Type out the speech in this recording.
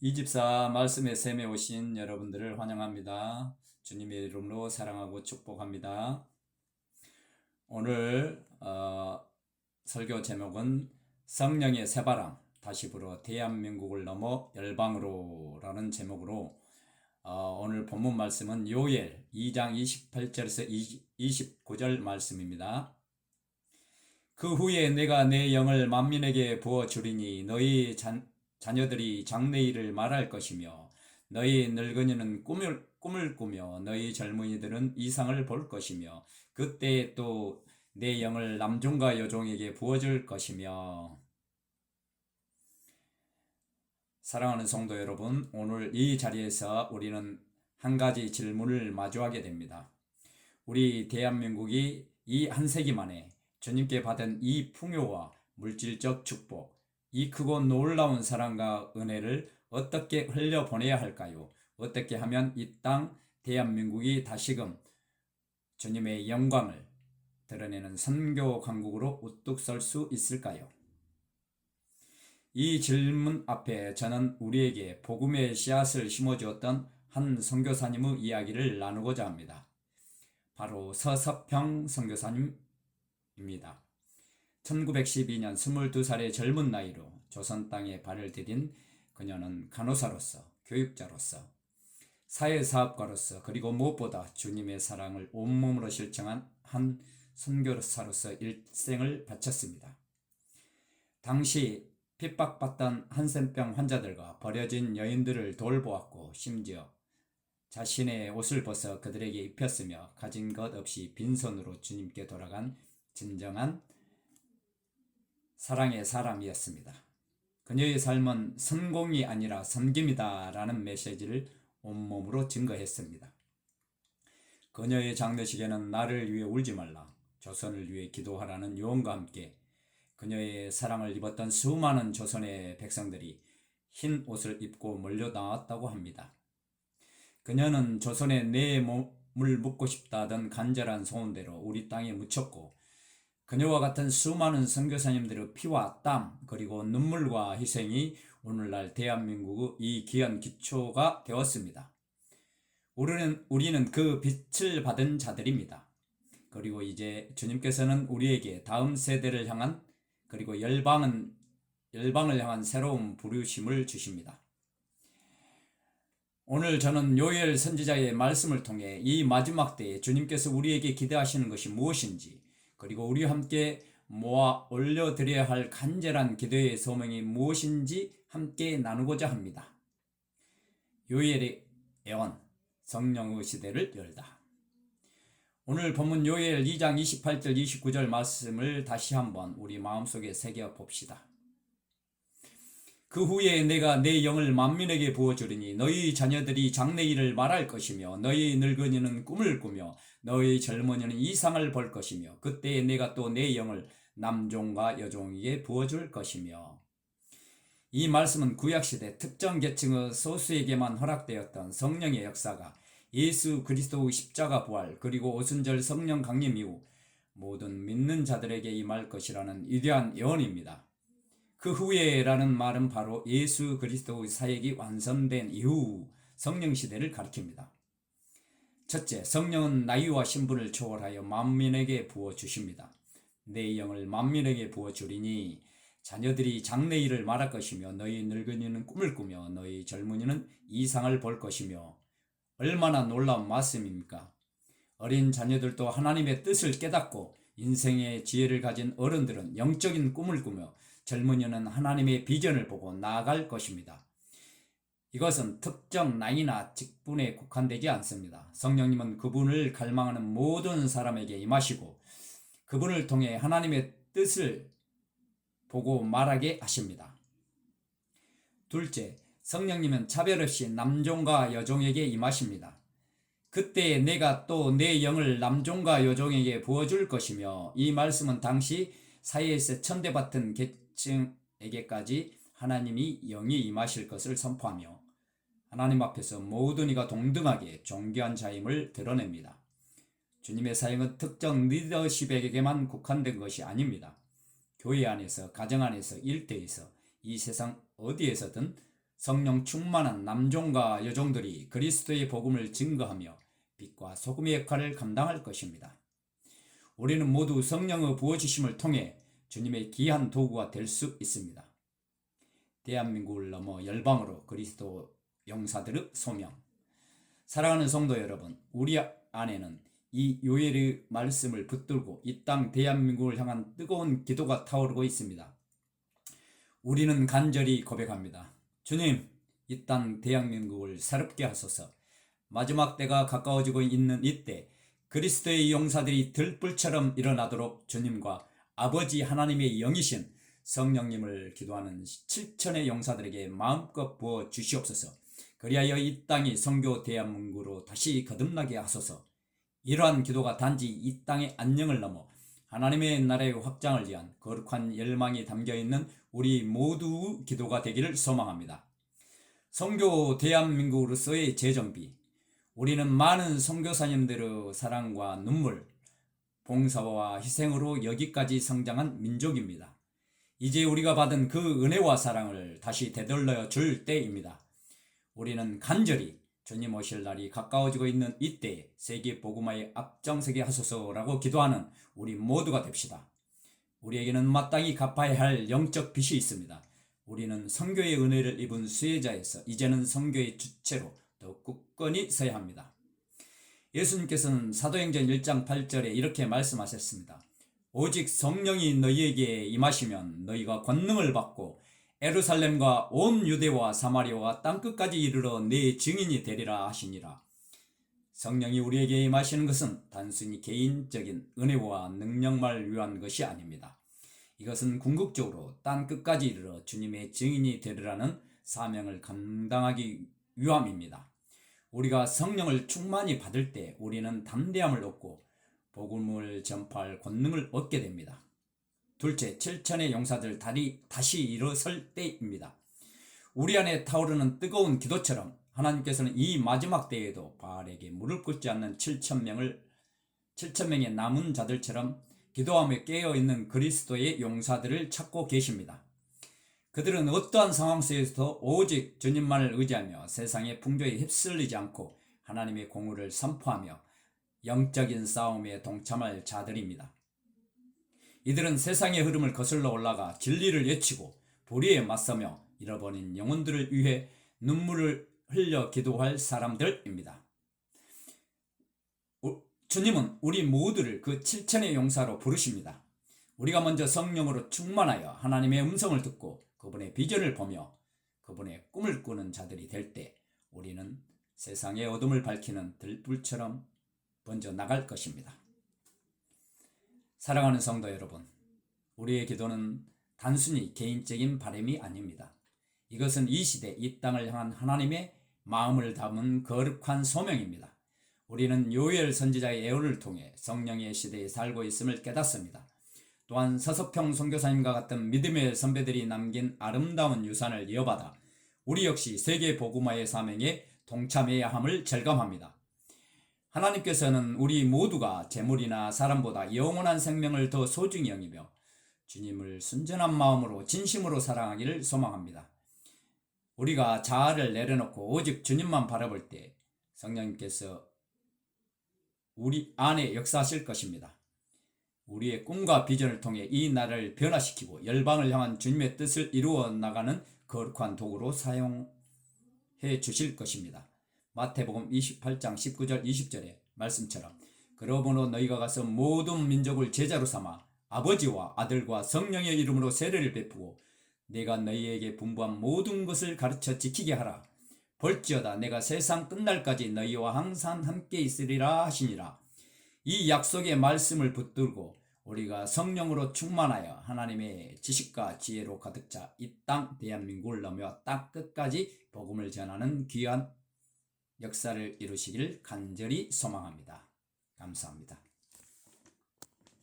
이집사 말씀의 샘에 오신 여러분들을 환영합니다. 주님의 이름으로 사랑하고 축복합니다. 오늘 설교 제목은 성령의 새바람 다시 불어 대한민국을 넘어 열방으로 라는 제목으로 오늘 본문 말씀은 요엘 2장 28절에서 29절 말씀입니다. 그 후에 내가 내 영을 만민에게 부어주리니 너희 자녀들이 장래일을 말할 것이며 너희 늙은이는 꿈을 꾸며 너희 젊은이들은 이상을 볼 것이며 그때에 또 내 영을 남종과 여종에게 부어줄 것이며. 사랑하는 성도 여러분, 오늘 이 자리에서 우리는 한 가지 질문을 마주하게 됩니다. 우리 대한민국이 이 한 세기 만에 주님께 받은 이 풍요와 물질적 축복, 이 크고 놀라운 사랑과 은혜를 어떻게 흘려보내야 할까요? 어떻게 하면 이 땅 대한민국이 다시금 주님의 영광을 드러내는 선교 강국으로 우뚝 설 수 있을까요? 이 질문 앞에 저는 우리에게 복음의 씨앗을 심어주었던 한 선교사님의 이야기를 나누고자 합니다. 바로 서석평 선교사님입니다. 1912년 22살의 젊은 나이로 조선 땅에 발을 디딘 그녀는 간호사로서, 교육자로서, 사회사업가로서, 그리고 무엇보다 주님의 사랑을 온몸으로 실천한 한 선교사로서 일생을 바쳤습니다. 당시 핍박받던 한센병 환자들과 버려진 여인들을 돌보았고, 심지어 자신의 옷을 벗어 그들에게 입혔으며 가진 것 없이 빈손으로 주님께 돌아간 진정한 사랑의 사람이었습니다. 그녀의 삶은 성공이 아니라 섬김이다 라는 메시지를 온몸으로 증거했습니다. 그녀의 장례식에는 나를 위해 울지 말라, 조선을 위해 기도하라는 유언과 함께 그녀의 사랑을 입었던 수많은 조선의 백성들이 흰 옷을 입고 몰려 나왔다고 합니다. 그녀는 조선에 내 몸을 묻고 싶다던 간절한 소원대로 우리 땅에 묻혔고, 그녀와 같은 수많은 선교사님들의 피와 땀 그리고 눈물과 희생이 오늘날 대한민국의 이 귀한 기초가 되었습니다. 우리는 그 빛을 받은 자들입니다. 그리고 이제 주님께서는 우리에게 다음 세대를 향한, 그리고 열방을 향한 새로운 부르심을 주십니다. 오늘 저는 요엘 선지자의 말씀을 통해 이 마지막 때에 주님께서 우리에게 기대하시는 것이 무엇인지, 그리고 우리와 함께 모아 올려드려야 할 간절한 기도의 소명이 무엇인지 함께 나누고자 합니다. 요엘의 예언, 성령의 시대를 열다. 오늘 본문 요엘 2장 28절 29절 말씀을 다시 한번 우리 마음속에 새겨 봅시다. 그 후에 내가 내 영을 만민에게 부어주리니 너희 자녀들이 장래일을 말할 것이며 너희 늙은이는 꿈을 꾸며 너희 젊은이는 이상을 볼 것이며 그때에 내가 또 내 영을 남종과 여종에게 부어줄 것이며. 이 말씀은 구약시대 특정 계층의 소수에게만 허락되었던 성령의 역사가 예수 그리스도의 십자가 부활 그리고 오순절 성령 강림 이후 모든 믿는 자들에게 임할 것이라는 위대한 예언입니다. 그 후에라는 말은 바로 예수 그리스도의 사역이 완성된 이후 성령시대를 가리킵니다. 첫째, 성령은 나이와 신분을 초월하여 만민에게 부어주십니다. 내 영을 만민에게 부어주리니 자녀들이 장래일을 말할 것이며 너희 늙은이는 꿈을 꾸며 너희 젊은이는 이상을 볼 것이며. 얼마나 놀라운 말씀입니까? 어린 자녀들도 하나님의 뜻을 깨닫고 인생의 지혜를 가진 어른들은 영적인 꿈을 꾸며 젊은이는 하나님의 비전을 보고 나아갈 것입니다. 이것은 특정 나이나 직분에 국한되지 않습니다. 성령님은 그분을 갈망하는 모든 사람에게 임하시고 그분을 통해 하나님의 뜻을 보고 말하게 하십니다. 둘째, 성령님은 차별 없이 남종과 여종에게 임하십니다. 그때 내가 또 내 영을 남종과 여종에게 부어줄 것이며, 이 말씀은 당시 사회에서 천대받은 계층에게까지 하나님이 영이 임하실 것을 선포하며 하나님 앞에서 모든 이가 동등하게 존귀한 자임을 드러냅니다. 주님의 사역은 특정 리더십에게만 국한된 것이 아닙니다. 교회 안에서, 가정 안에서, 일터에서, 이 세상 어디에서든 성령 충만한 남종과 여종들이 그리스도의 복음을 증거하며 빛과 소금의 역할을 감당할 것입니다. 우리는 모두 성령의 부어주심을 통해 주님의 귀한 도구가 될 수 있습니다. 대한민국을 넘어 열방으로 그리스도 용사들의 소명. 사랑하는 성도 여러분, 우리 안에는 이 요엘의 말씀을 붙들고 이 땅 대한민국을 향한 뜨거운 기도가 타오르고 있습니다. 우리는 간절히 고백합니다. 주님, 이 땅 대한민국을 새롭게 하소서. 마지막 때가 가까워지고 있는 이때 그리스도의 용사들이 들불처럼 일어나도록 주님과 아버지 하나님의 영이신 성령님을 기도하는 7천의 용사들에게 마음껏 부어 주시옵소서. 그리하여 이 땅이 선교 대한민국으로 다시 거듭나게 하소서. 이러한 기도가 단지 이 땅의 안녕을 넘어 하나님의 나라의 확장을 위한 거룩한 열망이 담겨있는 우리 모두의 기도가 되기를 소망합니다. 선교 대한민국으로서의 재정비. 우리는 많은 선교사님들의 사랑과 눈물, 봉사와 희생으로 여기까지 성장한 민족입니다. 이제 우리가 받은 그 은혜와 사랑을 다시 되돌려 줄 때입니다. 우리는 간절히 주님 오실 날이 가까워지고 있는 이때에 세계 복음화에 앞장서게 하소서라고 기도하는 우리 모두가 됩시다. 우리에게는 마땅히 갚아야 할 영적 빚이 있습니다. 우리는 선교의 은혜를 입은 수혜자에서 이제는 선교의 주체로 더 굳건히 서야 합니다. 예수님께서는 사도행전 1장 8절에 이렇게 말씀하셨습니다. 오직 성령이 너희에게 임하시면 너희가 권능을 받고 예루살렘과 온 유대와 사마리아와 땅끝까지 이르러 내 증인이 되리라 하시니라. 성령이 우리에게 임하시는 것은 단순히 개인적인 은혜와 능력만 위한 것이 아닙니다. 이것은 궁극적으로 땅끝까지 이르러 주님의 증인이 되리라는 사명을 감당하기 위함입니다. 우리가 성령을 충만히 받을 때 우리는 담대함을 얻고 복음을 전파할 권능을 얻게 됩니다. 둘째, 7천의 용사들 다시 일어설 때입니다. 우리 안에 타오르는 뜨거운 기도처럼 하나님께서는 이 마지막 때에도 바알에게 무릎 꿇지 않는 7천명의 남은 자들처럼 기도하며 깨어있는 그리스도의 용사들을 찾고 계십니다. 그들은 어떠한 상황 속에서도 오직 주님만을 의지하며 세상의 풍조에 휩쓸리지 않고 하나님의 공의를 선포하며 영적인 싸움에 동참할 자들입니다. 이들은 세상의 흐름을 거슬러 올라가 진리를 외치고 불의에 맞서며 잃어버린 영혼들을 위해 눈물을 흘려 기도할 사람들입니다. 주님은 우리 모두를 그 7천의 용사로 부르십니다. 우리가 먼저 성령으로 충만하여 하나님의 음성을 듣고 그분의 비전을 보며 그분의 꿈을 꾸는 자들이 될 때 우리는 세상의 어둠을 밝히는 들불처럼 번져 나갈 것입니다. 사랑하는 성도 여러분, 우리의 기도는 단순히 개인적인 바람이 아닙니다. 이것은 이 시대 이 땅을 향한 하나님의 마음을 담은 거룩한 소명입니다. 우리는 요엘 선지자의 예언을 통해 성령의 시대에 살고 있음을 깨닫습니다. 또한 서석평 선교사님과 같은 믿음의 선배들이 남긴 아름다운 유산을 이어받아 우리 역시 세계 복음화의 사명에 동참해야 함을 절감합니다. 하나님께서는 우리 모두가 재물이나 사람보다 영원한 생명을 더 소중히 여기며 주님을 순전한 마음으로 진심으로 사랑하기를 소망합니다. 우리가 자아를 내려놓고 오직 주님만 바라볼 때 성령님께서 우리 안에 역사하실 것입니다. 우리의 꿈과 비전을 통해 이 나라를 변화시키고 열방을 향한 주님의 뜻을 이루어 나가는 거룩한 도구로 사용해 주실 것입니다. 마태복음 28장 19절 20절의 말씀처럼 그러므로 너희가 가서 모든 민족을 제자로 삼아 아버지와 아들과 성령의 이름으로 세례를 베푸고 내가 너희에게 분부한 모든 것을 가르쳐 지키게 하라. 볼지어다 내가 세상 끝날까지 너희와 항상 함께 있으리라 하시니라. 이 약속의 말씀을 붙들고 우리가 성령으로 충만하여 하나님의 지식과 지혜로 가득 차 이 땅 대한민국을 넘어 땅 끝까지 복음을 전하는 귀한 역사를 이루시길 간절히 소망합니다. 감사합니다.